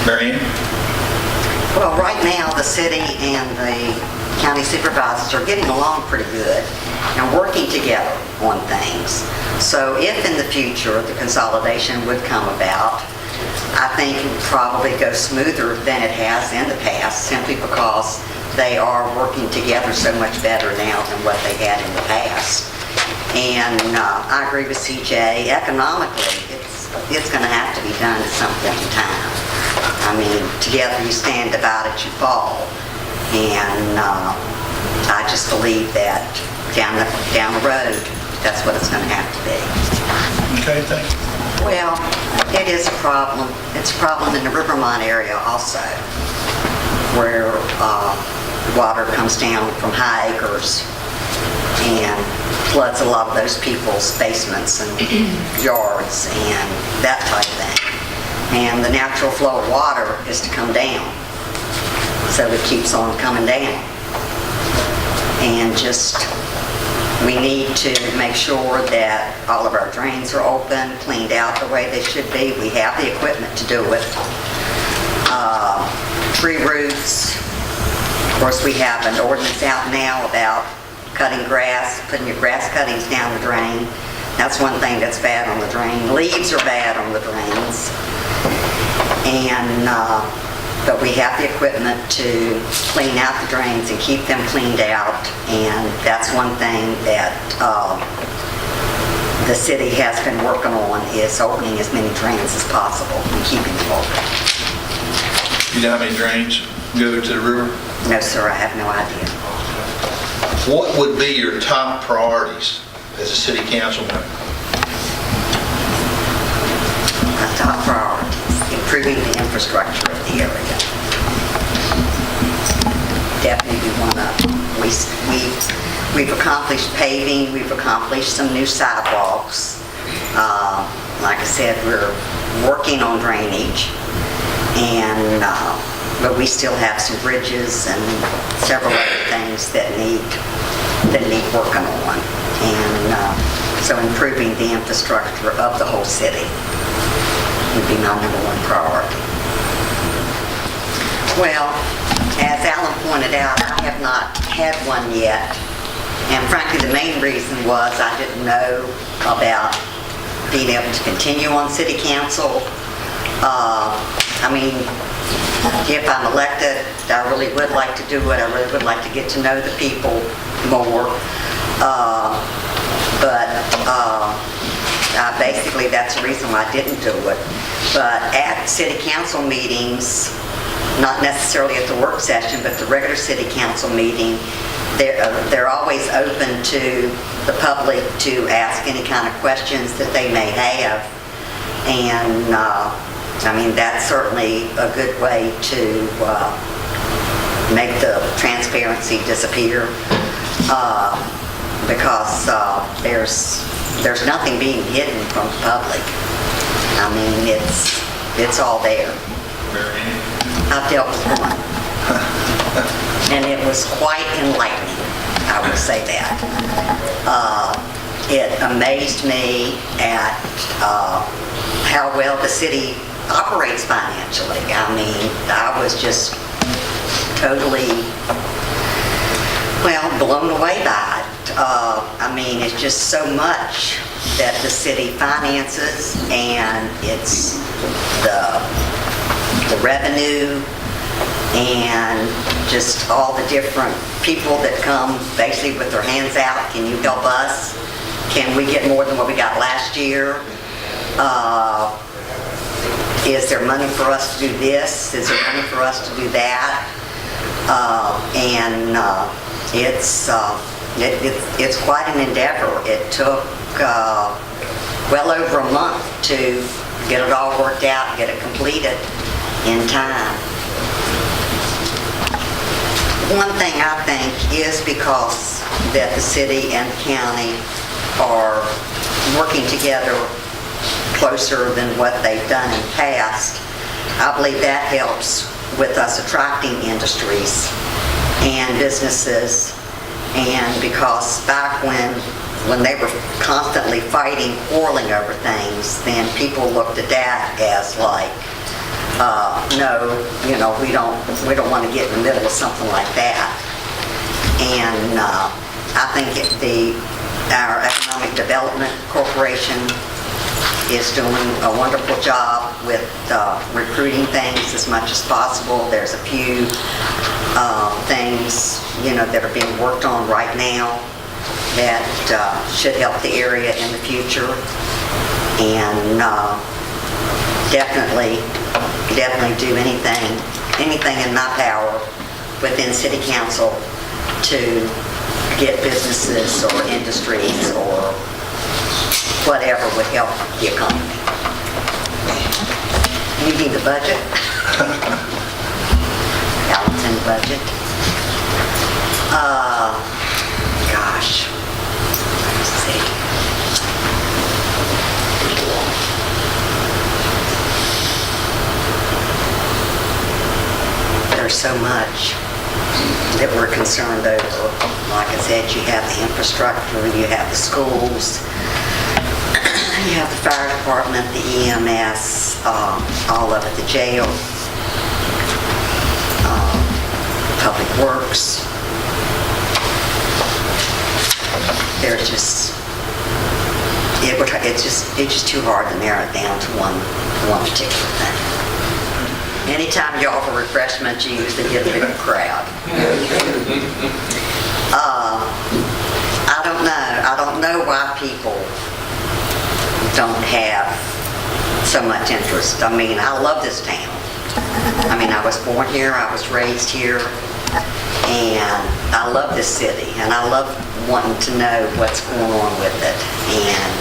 Marianne? Well, right now, the city and the county supervisors are getting along pretty good and working together on things. So if in the future the consolidation would come about, I think it would probably go smoother than it has in the past, simply because they are working together so much better now than what they had in the past. And I agree with CJ, economically, it's going to have to be done at some point in time. I mean, together you stand, divided you fall. And I just believe that down the road, that's what it's going to have to be. Okay, thank you. Well, it is a problem. It's a problem in the Rivermont area also, where water comes down from high acres and floods a lot of those people's basements and yards and that type of thing. And the natural flow of water is to come down. So it keeps on coming down. And we need to make sure that all of our drains are open, cleaned out the way they should be. We have the equipment to do it. Tree roots. Of course, we have an ordinance out now about cutting grass, putting your grass cuttings down the drain. That's one thing that's bad on the drain. Leaves are bad on the drains. But we have the equipment to clean out the drains and keep them cleaned out, and that's one thing that the city has been working on, is opening as many drains as possible and keeping them open. You know how many drains go to the river? No, sir, I have no idea. What would be your top priorities as a city council member? My top priorities: improving the infrastructure of the area. Definitely one of them. We've accomplished paving, we've accomplished some new sidewalks. Like I said, we're working on drainage, but we still have some bridges and several other things that need working on. And so improving the infrastructure of the whole city would be my number one priority. Well, as Alan pointed out, I have not had one yet. And frankly, the main reason was I didn't know about being able to continue on city council. I mean, if I'm elected, I really would like to do it. I really would like to get to know the people more. Basically, that's the reason why I didn't do it. But at city council meetings, not necessarily at the work session, but the regular city council meeting, they're always open to the public to ask any kind of questions that they may have. And I mean, that's certainly a good way to make the transparency disappear, because there's nothing being hidden from the public. I mean, it's all there. I've dealt with one, and it was quite enlightening, I would say that. It amazed me at how well the city operates financially. I mean, I was just totally, blown away by it. I mean, it's just so much that the city finances, and it's the revenue, and just all the different people that come basically with their hands out. Can you help us? Can we get more than what we got last year? Is there money for us to do this? Is there money for us to do that? It's quite an endeavor. It took well over a month to get it all worked out, get it completed in time. One thing I think is because that the city and the county are working together closer than what they've done in the past, I believe that helps with us attracting industries and businesses. And because back when they were constantly fighting, quarreling over things, then people looked at that as like no, we don't want to get in the middle of something like that. And I think our Economic Development Corporation is doing a wonderful job with recruiting things as much as possible. There's a few things, that are being worked on right now that should help the area in the future. And definitely do anything in my power within City Council to get businesses or industries or whatever would help the economy. You need the budget? Balancing budget. Gosh. Let's see. There's so much that we're concerned over. Like I said, you have the infrastructure, you have the schools, you have the fire department, the EMS, all of it, the jail, public works. There's just, it's just too hard to narrow it down to one particular thing. Anytime you offer refreshments, you usually get a bigger crowd. I don't know why people don't have so much interest. I mean, I love this town. I mean, I was born here, I was raised here, and I love this city, and I love wanting to know what's going on with it, and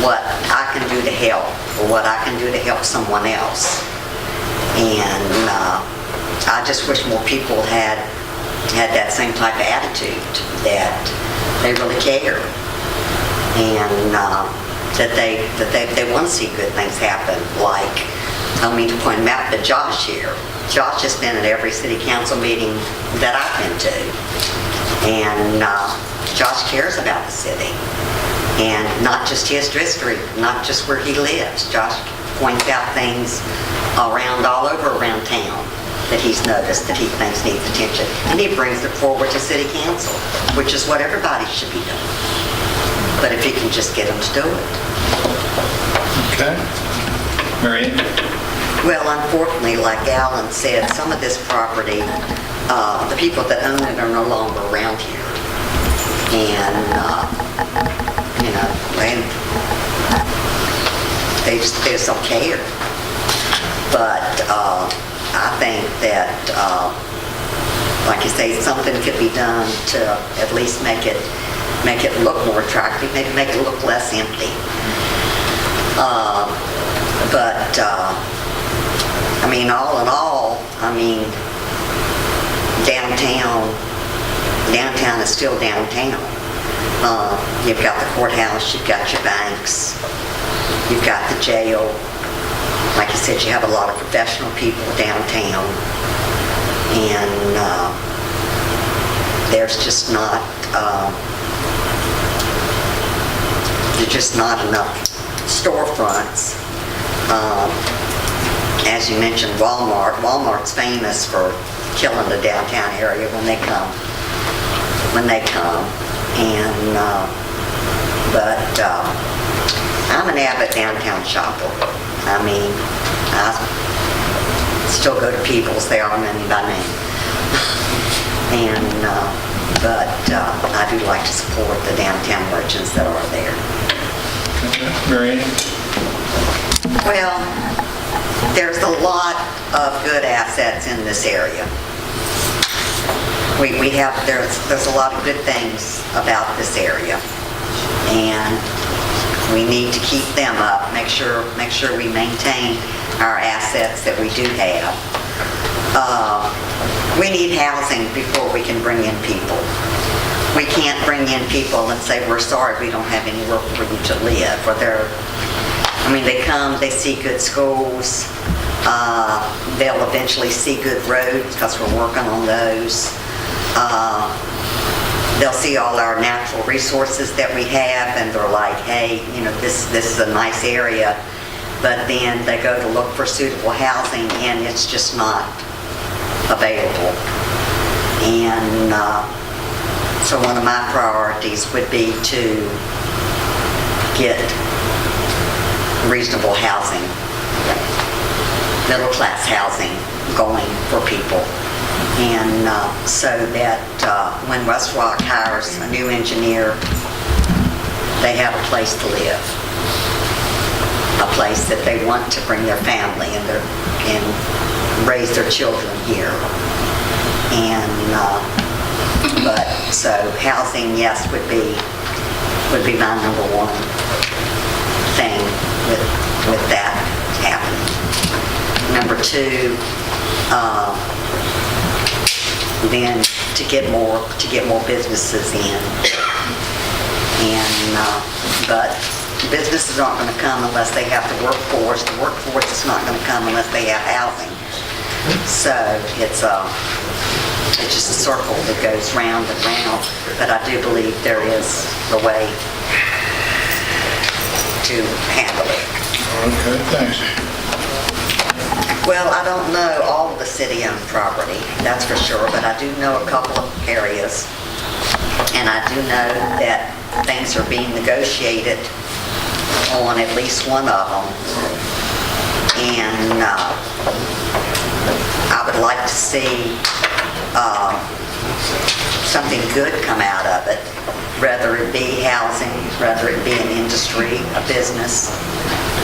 what I can do to help, or what I can do to help someone else. And I just wish more people had that same type of attitude, that they really care, and that they want to see good things happen. Like, I don't mean to point him out, but Josh here. Josh has been at every city council meeting that I've been to, and Josh cares about the city, and not just his district, not just where he lives. Josh points out things all over around town that he's noticed that he thinks needs attention, and he brings it forward to city council, which is what everybody should be doing. But if you can just get them to do it. Okay. Marianne? Well, unfortunately, like Alan said, some of this property, the people that own it are no longer around here. And, they just don't care. But I think that, like you say, something could be done to at least make it look more attractive, maybe make it look less empty. But I mean, all in all, I mean, downtown is still downtown. You've got the courthouse, you've got your banks, you've got the jail. Like you said, you have a lot of professional people downtown, and there's just not enough storefronts. As you mentioned, Walmart's famous for killing the downtown area when they come. And but I'm an avid downtown shopper. I mean, I still go to People's. They are many by name. And but I do like to support the downtown merchants that are there. Marianne? Well, there's a lot of good assets in this area. There's a lot of good things about this area, and we need to keep them up. Make sure we maintain our assets that we do have. We need housing before we can bring in people. We can't bring in people and say, we're sorry, we don't have anywhere for you to live. Or they come, they see good schools, they'll eventually see good roads because we're working on those. They'll see all our natural resources that we have, and they're like, hey, this is a nice area. but then they go to look for suitable housing and it's just not available. And so one of my priorities would be to get reasonable housing, middle-class housing going for people. And so that when West Rock hires a new engineer, they have a place to live, a place that they want to bring their family and raise their children here. And but so housing, yes, would be my number one thing with that happening. Number two, then to get more businesses in. And but businesses aren't going to come unless they have the workforce. The workforce is not going to come unless they have housing. So it's just a circle that goes round and round. But I do believe there is a way to handle it. Okay, thanks. Well, I don't know all of the city-owned property, that's for sure, but I do know a couple of areas. And I do know that things are being negotiated on at least one of them. And I would like to see something good come out of it, whether it be housing, whether it be an industry, a business,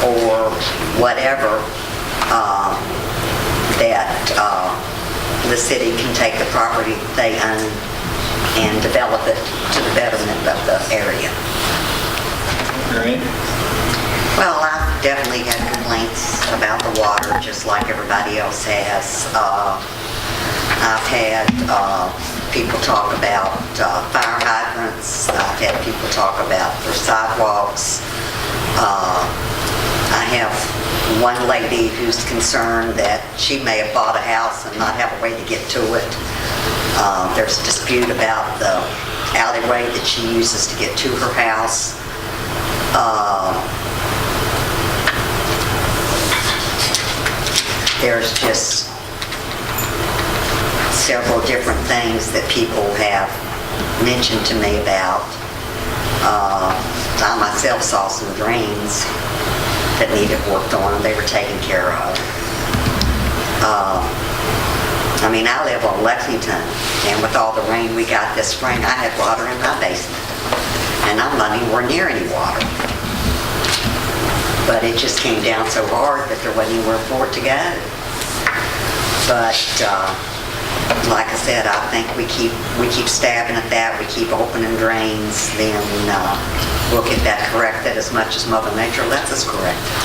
or whatever, that the city can take the property they own and develop it to the betterment of the area. Marion? Well, I've definitely had complaints about the water, just like everybody else has. I've had people talk about fire hydrants. I've had people talk about their sidewalks. I have one lady who's concerned that she may have bought a house and not have a way to get to it. There's a dispute about the alleyway that she uses to get to her house. There's just several different things that people have mentioned to me about. I myself saw some drains that needed worked on. They were taken care of. I mean, I live on Lexington, and with all the rain we got this spring, I had water in my basement, and I'm not anywhere near any water. But it just came down so hard that there wasn't anywhere for it to go. But like I said, I think we keep stabbing at that. We keep opening drains. Then we'll get that corrected as much as Mother Nature lets us correct it.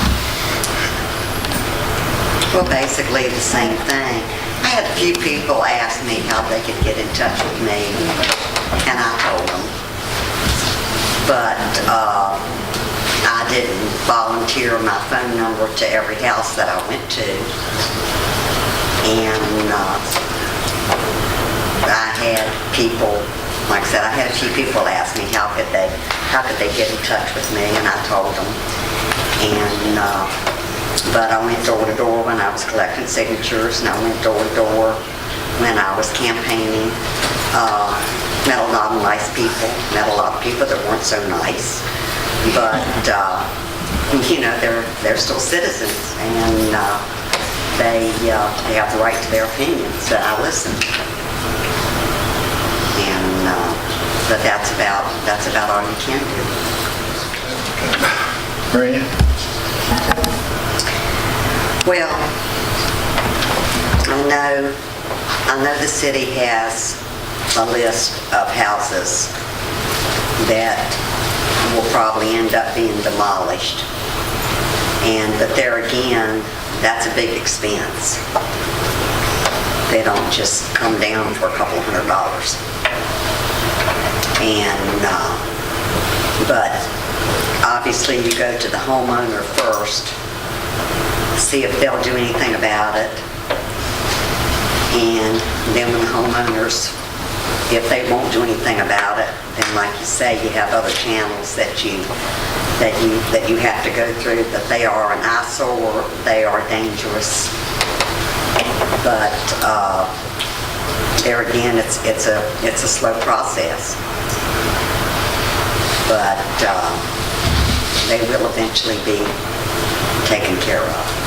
Well, basically the same thing. I had a few people ask me how they could get in touch with me, and I told them. But I didn't volunteer my phone number to every house that I went to. And I had people, like I said, I had a few people ask me how could they get in touch with me, and I told them. And but I went door to door when I was collecting signatures, and I went door to door when I was campaigning. Met a lot of nice people, met a lot of people that weren't so nice, but you know, they're still citizens, and they have the right to their opinions, and I listen. And but that's about all you can do. Marion? Well, I know the city has a list of houses that will probably end up being demolished. But there again, that's a big expense. They don't just come down for a couple $100. But obviously you go to the homeowner first, see if they'll do anything about it. And then when the homeowners if they won't do anything about it, then like you say, you have other channels that you have to go through, that they are an eyesore, they are dangerous. But there again, it's a slow process. But they will eventually be taken care of.